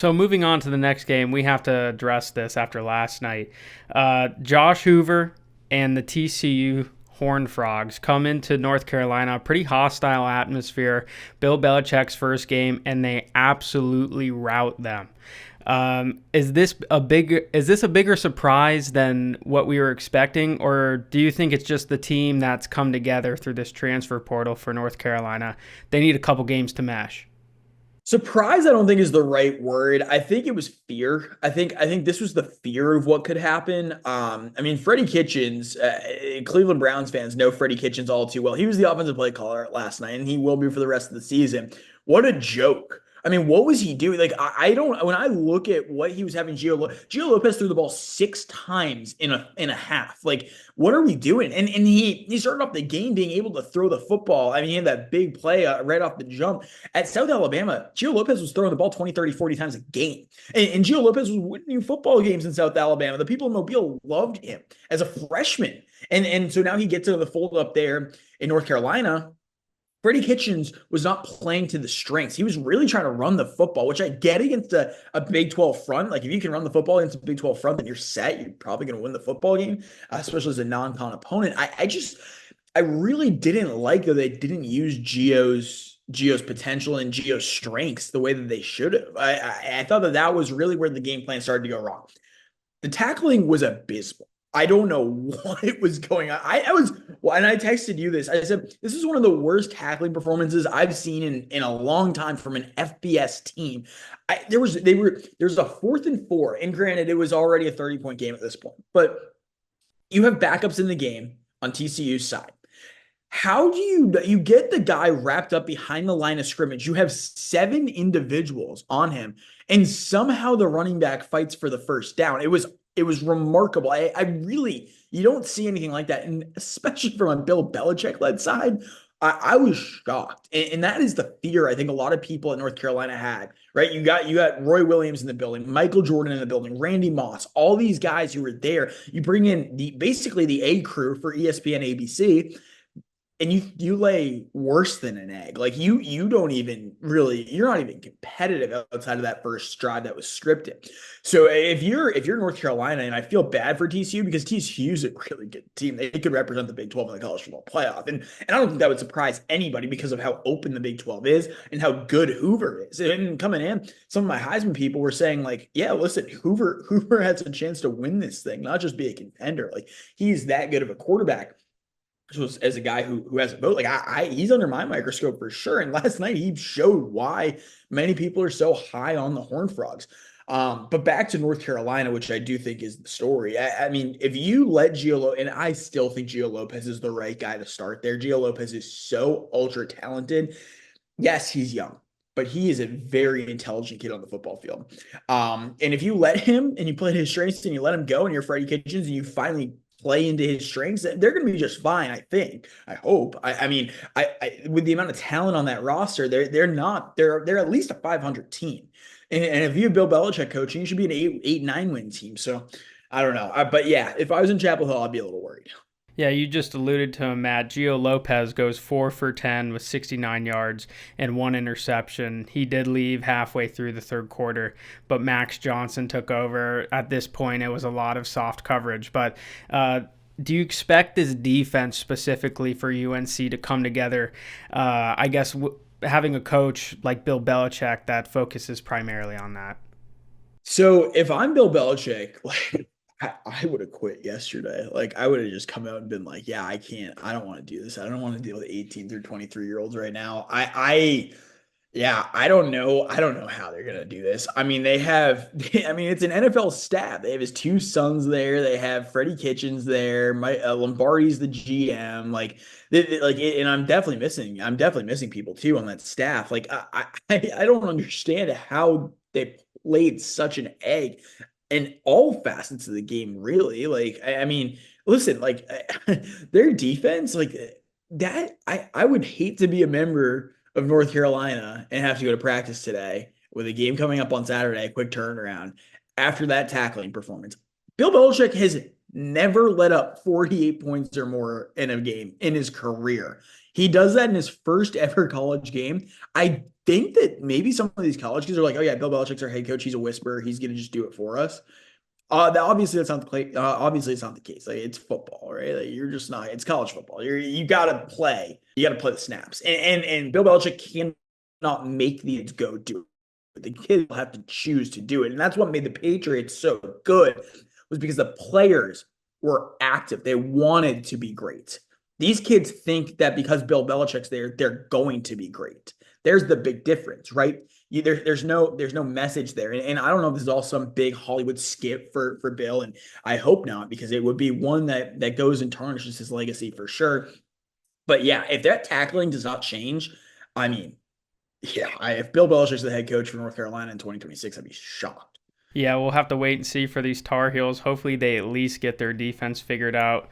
So moving on to the next game, we have to address this after last night. Josh Hoover and the TCU Horned Frogs come into North Carolina, pretty hostile atmosphere. Bill Belichick's first game, and they absolutely rout them. Is this a bigger surprise than what we were expecting, or do you think it's just the team that's come together through this transfer portal for North Carolina? They need a couple games to mesh. Surprise, I don't think is the right word. I think it was fear. I think this was the fear of what could happen. I mean, Freddie Kitchens, Cleveland Browns fans know Freddie Kitchens all too well. He was the offensive play caller last night, and he will be for the rest of the season. What a joke. I mean, what was he doing? Like, I don't. When I look at what he was having, Gio Lopez threw the ball 6 times in a half. Like, what are we doing? And he started off the game being able to throw the football. I mean, he had that big play right off the jump. At South Alabama, Gio Lopez was throwing the ball 20, 30, 40 times a game. And Gio Lopez was winning football games in South Alabama. The people in Mobile loved him as a freshman. And so now he gets into the fold up there in North Carolina. Freddie Kitchens was not playing to the strengths. He was really trying to run the football, which I get against a Big 12 front. Like, if you can run the football against a Big 12 front, then you're set. You're probably going to win the football game, especially as a non-con opponent. I really didn't like that they didn't use Gio's potential and Gio's strengths the way that they should have. I thought that was really where the game plan started to go wrong. The tackling was abysmal. I don't know what it was going on. I was, well, and I texted you this. I said, this is one of the worst tackling performances I've seen in a long time from an FBS team. There's a 4th and 4, and granted, it was already a 30-point game at this point, but you have backups in the game on TCU's side. How do you get the guy wrapped up behind the line of scrimmage? You have 7 individuals on him, and somehow the running back fights for the first down. It was remarkable. I really, you don't see anything like that, and especially from a Bill Belichick led side. I was shocked, and that is the fear I think a lot of people in North Carolina had. Right, you got Roy Williams in the building, Michael Jordan in the building, Randy Moss, all these guys who were there. You bring in basically the A crew for ESPN ABC, and you lay worse than an egg. Like, you don't even really, you're not even competitive outside of that first drive that was scripted. So if you're North Carolina, and I feel bad for TCU because TCU is a really good team. They could represent the Big 12 in the college football playoff. And I don't think that would surprise anybody because of how open the Big 12 is and how good Hoover is. And coming in, some of my Heisman people were saying, like, yeah, listen, Hoover has a chance to win this thing, not just be a contender. Like, he's that good of a quarterback. So as a guy who has a vote, like, he's under my microscope for sure. And last night he showed why many people are so high on the Horned Frogs. But back to North Carolina, which I do think is the story. I mean, if you let and I still think Gio Lopez is the right guy to start there. Gio Lopez is so ultra talented. Yes, he's young, but he is a very intelligent kid on the football field. And if you let him and you play his strengths and you let him go and you're Freddie Kitchens and you finally play into his strengths, they're going to be just fine. I think. I hope. I mean, with the amount of talent on that roster, they're at least a 500 team. And if you have Bill Belichick coaching, you should be an 8-9 win team. So I don't know. But yeah, if I was in Chapel Hill, I'd be a little worried. Yeah, you just alluded to him, Matt. Gio Lopez goes 4 for 10 with 69 yards and 1 interception. He did leave halfway through the third quarter, but Max Johnson took over. At this point, it was a lot of soft coverage. But do you expect this defense specifically for UNC to come together? I guess having a coach like Bill Belichick that focuses primarily on that. So if I'm Bill Belichick, like, I would have quit yesterday. Like, I would have just come out and been like, yeah, I don't want to do this. I don't want to deal with 18 through 23-year-olds right now. Yeah, I don't know. I don't know how they're gonna do this. I mean, I mean, it's an NFL staff. They have his 2 sons there. They have Freddie Kitchens there. Lombardi's the GM. And I'm definitely missing. I'm definitely missing people too on that staff. Like, I don't understand how they laid such an egg in all facets of the game. Really, like, I mean, listen, like, their defense, like that. I would hate to be a member of North Carolina and have to go to practice today with a game coming up on Saturday, a quick turnaround after that tackling performance. Bill Belichick has never let up 48 points or more in a game in his career. He does that in his first ever college game. I think that maybe some of these college kids are like, oh yeah, Bill Belichick's our head coach. He's a whisperer. He's going to just do it for us. That's not the play. Obviously, it's not the case. Like it's football, right? Like you're just not. It's college football. You got to play. You got to play the snaps. And Bill Belichick cannot make these go do it. The kids will have to choose to do it, and that's what made the Patriots so good. Was because the players were active. They wanted to be great. These kids think that because Bill Belichick's there, they're going to be great. There's the big difference, right? There's no message there, and I don't know if this is all some big Hollywood skit for Bill, and I hope not because it would be one that goes and tarnishes his legacy for sure. But yeah, if that tackling does not change, I mean, yeah, if Bill Belichick's the head coach for North Carolina in 2026, I'd be shocked. Yeah, we'll have to wait and see for these Tar Heels. Hopefully, they at least get their defense figured out.